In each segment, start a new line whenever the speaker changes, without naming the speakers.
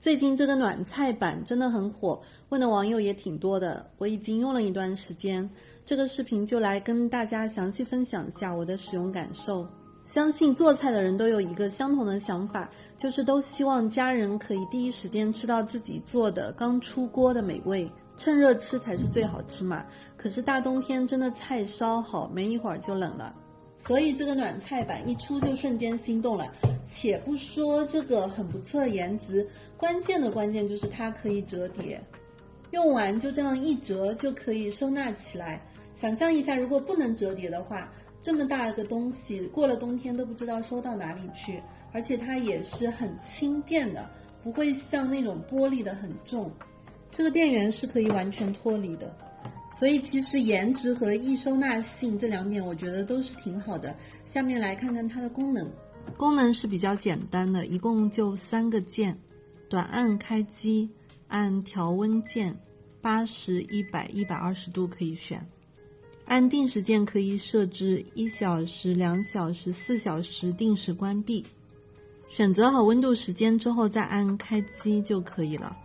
最近这个暖菜板真的很火，问的网友也挺多的，我已经用了一段时间，这个视频就来跟大家详细分享一下我的使用感受。相信做菜的人都有一个相同的想法，就是都希望家人可以第一时间吃到自己做的刚出锅的美味，趁热吃才是最好吃嘛。可是大冬天真的菜烧好，没一会儿就冷了。所以这个暖菜板一出就瞬间心动了，且不说这个很不错的颜值，关键就是它可以折叠，用完就这样一折就可以收纳起来。想象一下，如果不能折叠的话，这么大个东西过了冬天都不知道收到哪里去，而且它也是很轻便的，不会像那种玻璃的很重，这个电源是可以完全脱离的。所以其实颜值和易收纳性这两点我觉得都是挺好的。下面来看看它的功能。功能是比较简单的，一共就3个键，短按开机，按调温键，80、100、120度可以选，按定时键可以设置1小时、2小时、4小时定时关闭，选择好温度时间之后再按开机就可以了。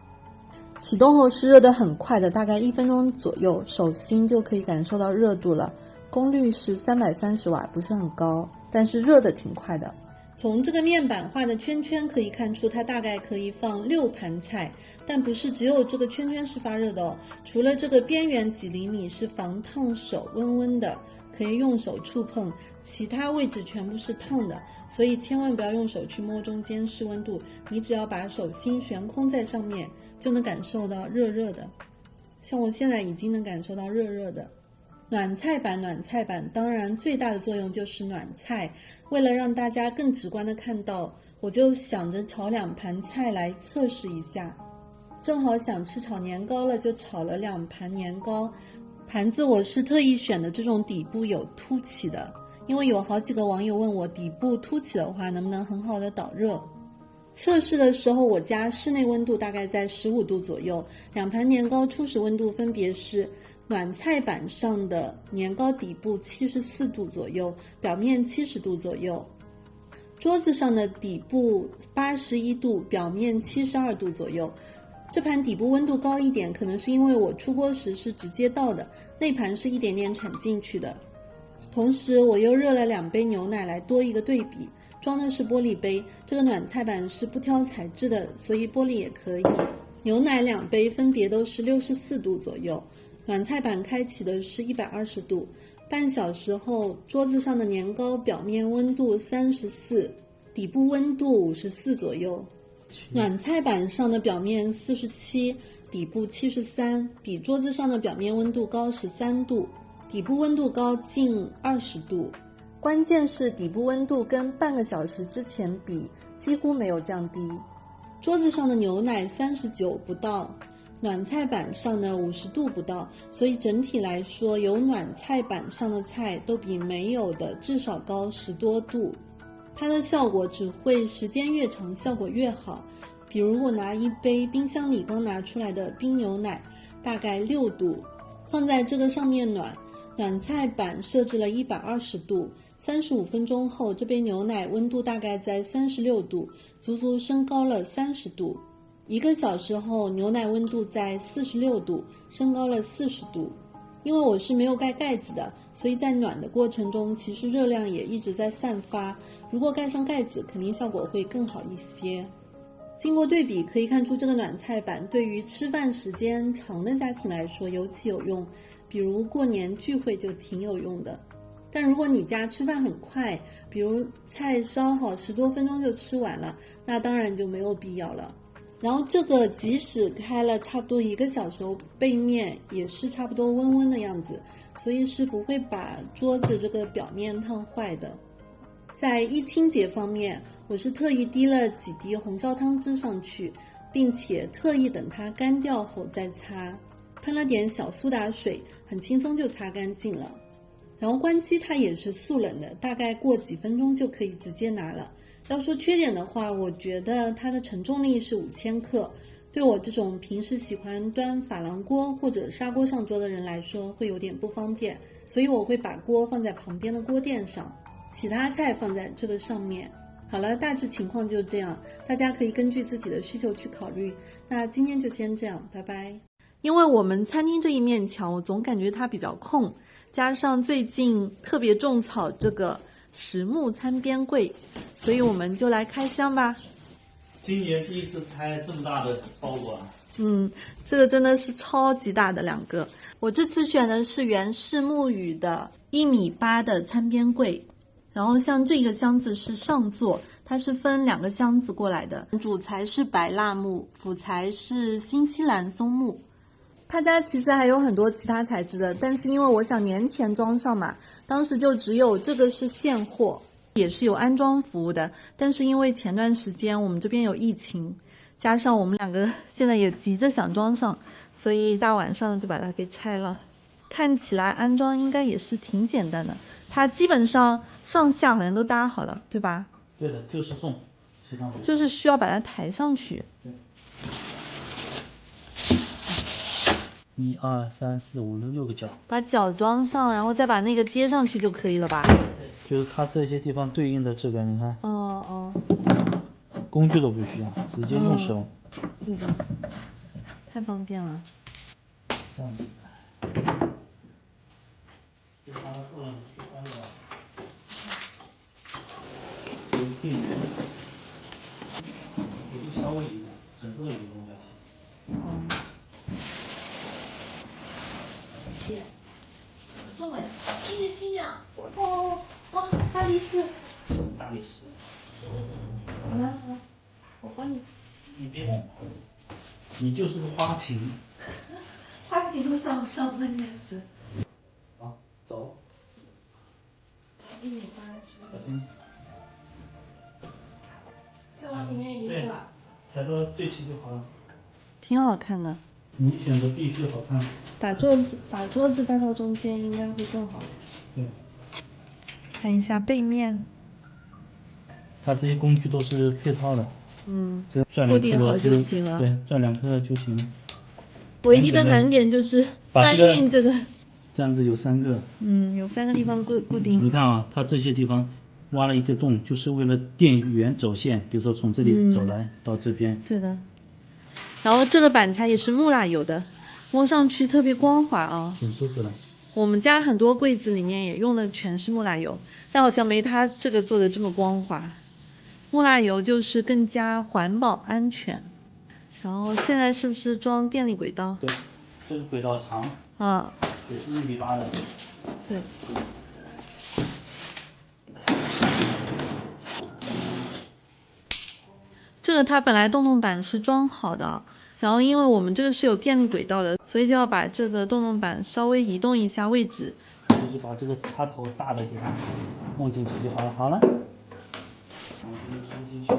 启动后是热得很快的，大概1分钟左右，手心就可以感受到热度了。功率是330瓦，不是很高，但是热得挺快的。从这个面板画的圈圈可以看出，它大概可以放6盘菜，但不是只有这个圈圈是发热的哦。除了这个边缘几厘米是防烫手，温温的，可以用手触碰，其他位置全部是烫的，所以千万不要用手去摸中间试温度，你只要把手心悬空在上面，就能感受到热热的。像我现在已经能感受到热热的。暖菜板当然最大的作用就是暖菜，为了让大家更直观的看到，我就想着炒2盘菜来测试一下。正好想吃炒年糕了，就炒了2盘年糕。盘子我是特意选的这种底部有凸起的，因为有好几个网友问我底部凸起的话能不能很好的导热。测试的时候我家室内温度大概在15度左右，2盘年糕初始温度分别是暖菜板上的年糕底部74度左右，表面70度左右，桌子上的底部81度，表面72度左右。这盘底部温度高一点，可能是因为我出锅时是直接倒的，那盘是一点点铲进去的。同时我又热了2杯牛奶来多一个对比，装的是玻璃杯，这个暖菜板是不挑材质的，所以玻璃也可以。牛奶2杯分别都是64度左右，暖菜板开启的是120度，半小时后桌子上的年糕表面温度34，底部温度54左右，暖菜板上的表面47，底部73，比桌子上的表面温度高13度，底部温度高近20度。关键是底部温度跟半个小时之前比几乎没有降低。桌子上的牛奶39不到，暖菜板上的50度不到，所以整体来说有暖菜板上的菜都比没有的至少高10多度。它的效果只会时间越长效果越好。比如我拿一杯冰箱里刚拿出来的冰牛奶，大概6度，放在这个上面暖菜板设置了120度，35分钟后这杯牛奶温度大概在36度，足足升高了30度。1个小时后牛奶温度在46度，升高了40度。因为我是没有盖盖子的，所以在暖的过程中其实热量也一直在散发，如果盖上盖子肯定效果会更好一些。经过对比可以看出，这个暖菜板对于吃饭时间长的家庭来说尤其有用，比如过年聚会就挺有用的。但如果你家吃饭很快，比如菜烧好10多分钟就吃完了，那当然就没有必要了。然后这个即使开了差不多1个小时后，背面也是差不多温温的样子，所以是不会把桌子这个表面烫坏的。在易清洁方面，我是特意滴了几滴红烧汤汁上去，并且特意等它干掉后再擦，喷了点小苏打水，很轻松就擦干净了。然后关机它也是速冷的，大概过几分钟就可以直接拿了。要说缺点的话，我觉得它的承重力是5000克，对我这种平时喜欢端珐琅锅或者砂锅上桌的人来说会有点不方便，所以我会把锅放在旁边的锅垫上，其他菜放在这个上面。好了，大致情况就这样，大家可以根据自己的需求去考虑。那今天就先这样，拜拜。因为我们餐厅这一面墙，我总感觉它比较空，加上最近特别种草这个实木餐边柜，所以我们就来开箱吧。
今年第一次拆这么大的包裹啊！
这个真的是超级大的2个。我这次选的是原氏木语的1.8米的餐边柜，然后像这个箱子是上座，它是分2个箱子过来的，主材是白蜡木，辅材是新西兰松木。他家其实还有很多其他材质的，但是因为我想年前装上嘛，当时就只有这个是现货，也是有安装服务的，但是因为前段时间我们这边有疫情，加上我们2个现在也急着想装上，所以大晚上就把它给拆了。看起来安装应该也是挺简单的，它基本上上下好像都搭好了，对吧？
对的，就是重，其他不
就是需要把它抬上去。
对。1、2、3、4、5、6个角，
把脚装上，然后再把那个接上去就可以了吧？
就是它这些地方对应的这个，你看，工具都不需要，直接用手。
对的，太方便了。
这样子。就它的作用去关了，有地面，我就稍微移动，整个移动就行。
坐稳，听见，大力士，
大力士。
好了，我帮你。
你别动，你就是个花瓶。
花瓶都上不上关键是。
好，走。
1.8米是
小心。
再往里面移是吧？
抬到对齐就好了。
挺好看的。
你选择必须好看。
把桌子搬到中间应该会更好。
对。
看一下背面。
它这些工具都是配套的。这转
固定好就行了。
对，转2颗就行了。
唯一的难点就是搬运这个。
这样子有3个。
有3个地方固定。
你看啊，它这些地方挖了一个洞，就是为了电源走线，比如说从这里走来到这边。
对的。然后这个板材也是木蜡油的，摸上去特别光滑啊，
挺舒服的。
我们家很多柜子里面也用的全是木蜡油，但好像没它这个做的这么光滑。木蜡油就是更加环保安全。然后现在是不是装电力轨道？
对，这个轨道长。也是1.8米的。
对。这个它本来洞板是装好的，然后因为我们这个是有电力轨道的，所以就要把这个洞板稍微移动一下位置。
就是把这个插头大的给它弄进去就好了。好了，然后装进去。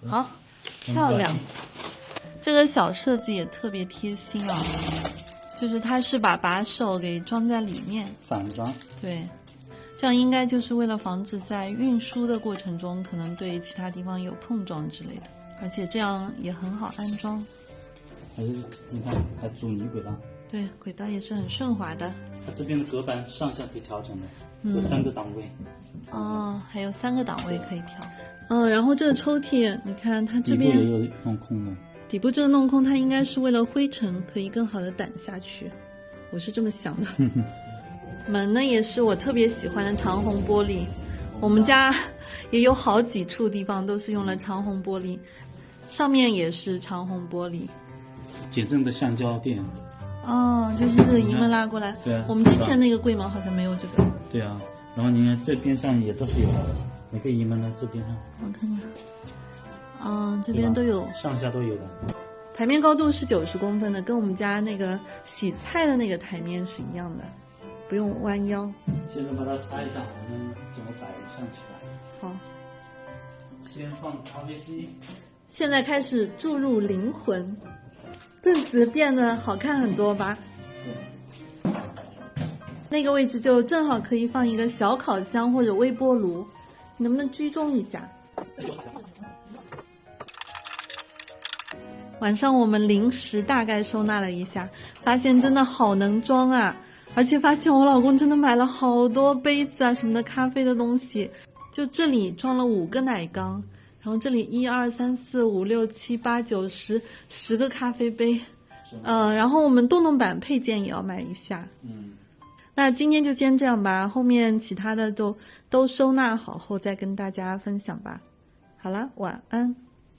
好，漂亮。这个小设计也特别贴心啊，就是它是把手给装在里面，
反装。对，
这样应该就是为了防止在运输的过程中可能对其他地方有碰撞之类的，而且这样也很好安装。
还是你看还阻尼轨道。
对，轨道也是很顺滑的。
它这边的隔板上下可以调整的，有3个档位。
还有3个档位可以调。然后这个抽屉，你看它这边
底部也有弄空的。
底部这个弄空，它应该是为了灰尘可以更好的掸下去，我是这么想的。门呢也是我特别喜欢的长虹玻璃，我们家也有好几处地方都是用了长虹玻璃，上面也是长虹玻璃。
减震的橡胶垫。
就是这个移门拉过来。
对啊。
我们之前那个柜门好像没有这个。
对啊，然后你看这边上也都是有的，每个移门的这边上。
我看看。这边都有，
上下都有的。
台面高度是90公分的，跟我们家那个洗菜的那个台面是一样的，不用弯腰。
现在把它擦一下，我们怎么摆上去吧。
好。
先放咖啡机。
现在开始注入灵魂，顿时变得好看很多吧。
对。
那个位置就正好可以放一个小烤箱或者微波炉，你能不能居中一下？晚上我们临时大概收纳了一下，发现真的好能装啊！而且发现我老公真的买了好多杯子啊什么的咖啡的东西，就这里装了5个奶缸，然后这里1、2、3、4、5、6、7、8、9、10个咖啡杯，然后我们洞洞板配件也要买一下。那今天就先这样吧，后面其他的都收纳好后再跟大家分享吧。好了，晚安。